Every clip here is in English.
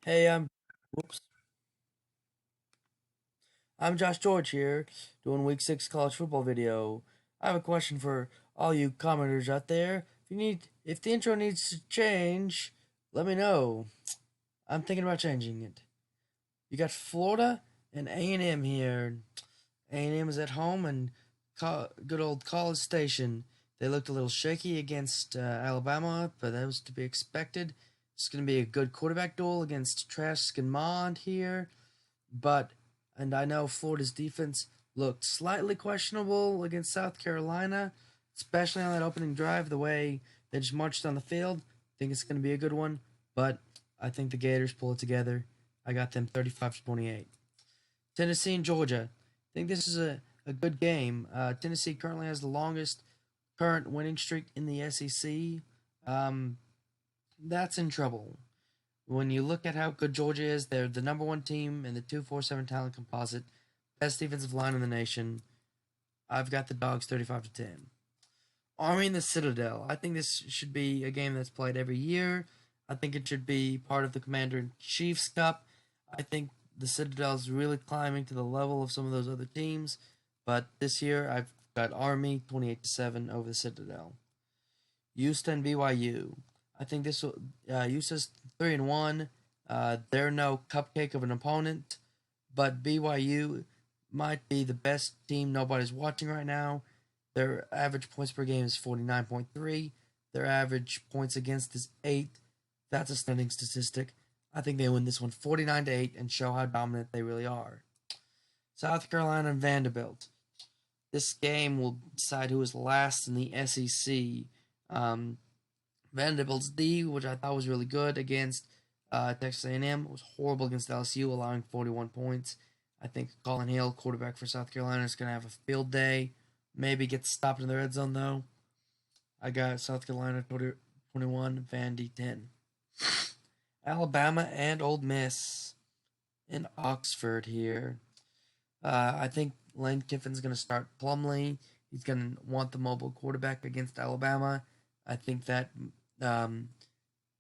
Hey, whoops. I'm Josh George here, doing Week 6 college football video. I have a question for all you commenters out there. If the intro needs to change, let me know. I'm thinking about changing it. You got Florida and A&M here. A&M is at home and good old College Station. They looked a little shaky against Alabama, but that was to be expected. It's going to be a good quarterback duel against Trask and Mond here. But and I know Florida's defense looked slightly questionable against South Carolina, especially on that opening drive, the way they just marched on the field. I think it's going to be a good one, but I think the Gators pull it together. I got them 35-28. Tennessee and Georgia. I think this is a good game. Tennessee currently has the longest current winning streak in the SEC. Um, that's in trouble. When you look at how good Georgia is, they're the number one team in the 247 talent composite, best defensive line in the nation. I've got the Dogs 35-10. Army and the Citadel. I think this should be a game that's played every year. I think it should be part of the Commander in Chief's Cup. I think the Citadel is really climbing to the level of some of those other teams, but this year I've got Army 28-7 over the Citadel. Houston BYU. I think this will USA's 3-1. They're no cupcake of an opponent, but BYU might be the best team nobody's watching right now. Their average points per game is 49.3. Their average points against is 8. That's a stunning statistic. I think they win this one 49-8 and show how dominant they really are. South Carolina and Vanderbilt. This game will decide who is last in the SEC. Vanderbilt's D, which I thought was really good against Texas A&M, was horrible against LSU, allowing 41 points. I think Colin Hale, quarterback for South Carolina, is going to have a field day. Maybe get stopped in the red zone, though. I got South Carolina 21, Vandy 10. Alabama and Ole Miss in Oxford here. I think Lane Kiffin's going to start Plumlee. He's going to want the mobile quarterback against Alabama. I think that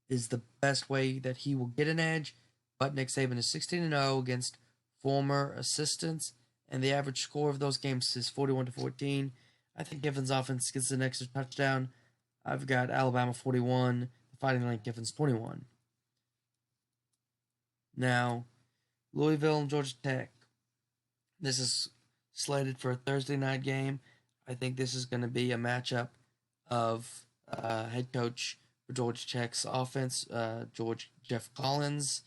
is the best way that he will get an edge. But Nick Saban is 16-0 against former assistants, and the average score of those games is 41-14. I think Kiffin's offense gets an extra touchdown. I've got Alabama 41, the Fighting Lane Kiffin's 21. Now, Louisville and Georgia Tech. This is slated for a Thursday night game. I think this is going to be a matchup of head coach for Georgia Tech's offense, Jeff Collins,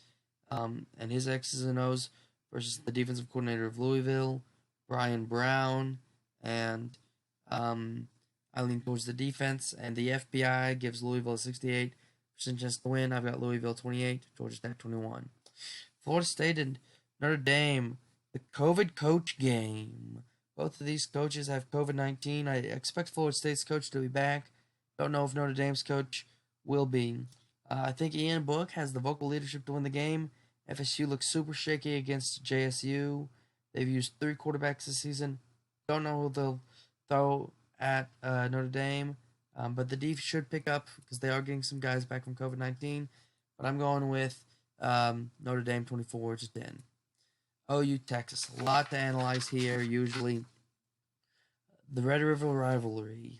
and his X's and O's versus the defensive coordinator of Louisville, Brian Brown, and I lean towards the defense, and the FBI gives Louisville a 68% chance to win. I've got Louisville 28, Georgia Tech 21. Florida State and Notre Dame, the COVID coach game. Both of these coaches have COVID-19. I expect Florida State's coach to be back. Don't know if Notre Dame's coach will be. I think Ian Book has the vocal leadership to win the game. FSU looks super shaky against JSU. They've used 3 quarterbacks this season. Don't know who they'll throw at Notre Dame. But the D should pick up because they are getting some guys back from COVID-19. But I'm going with Notre Dame 24-10. OU Texas. A lot to analyze here. Usually, the Red River rivalry.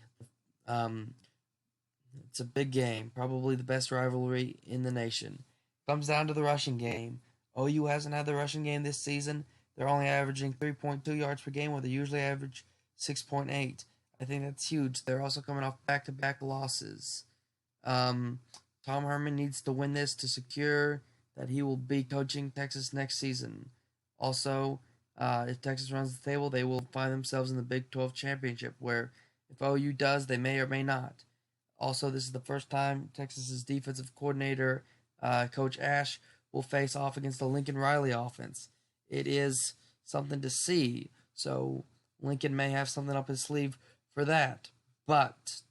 It's a big game. Probably the best rivalry in the nation. Comes down to the rushing game. OU hasn't had the rushing game this season. They're only averaging 3.2 yards per game, where they usually average 6.8. I think that's huge. They're also coming off back-to-back losses. Tom Herman needs to win this to secure that he will be coaching Texas next season. Also, if Texas runs the table, they will find themselves in the Big 12 championship, where if OU does, they may or may not. Also, this is the first time Texas's defensive coordinator, Coach Ash, will face off against the Lincoln Riley offense. It is something to see, so Lincoln may have something up his sleeve for that. But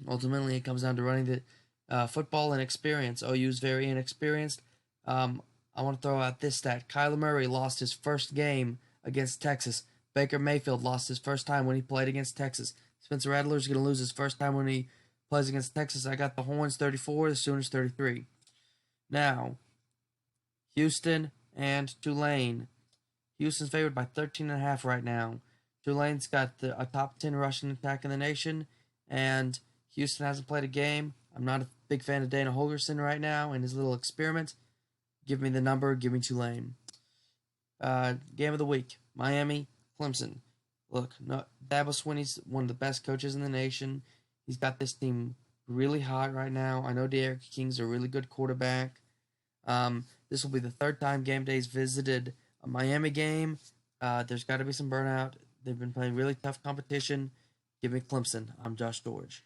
ultimately, it comes down to running the football and experience. OU is very inexperienced. I want to throw out this stat. Kyler Murray lost his first game against Texas. Baker Mayfield lost his first time when he played against Texas. Spencer Rattler is going to lose his first time when he plays against Texas. I got the Horns 34, the Sooners 33. Now, Houston and Tulane. Houston's favored by 13.5 right now. Tulane's got a top 10 rushing attack in the nation, and Houston hasn't played a game. I'm not a big fan of Dana Holgerson right now and his little experiment. Give me the number. Give me Tulane. Game of the week. Miami, Clemson. Look, Dabo Swinney's one of the best coaches in the nation. He's got this team really hot right now. I know De'Aaron King's a really good quarterback. This will be the third time Game Day's visited a Miami game. There's got to be some burnout. They've been playing really tough competition. Give me Clemson. I'm Josh George.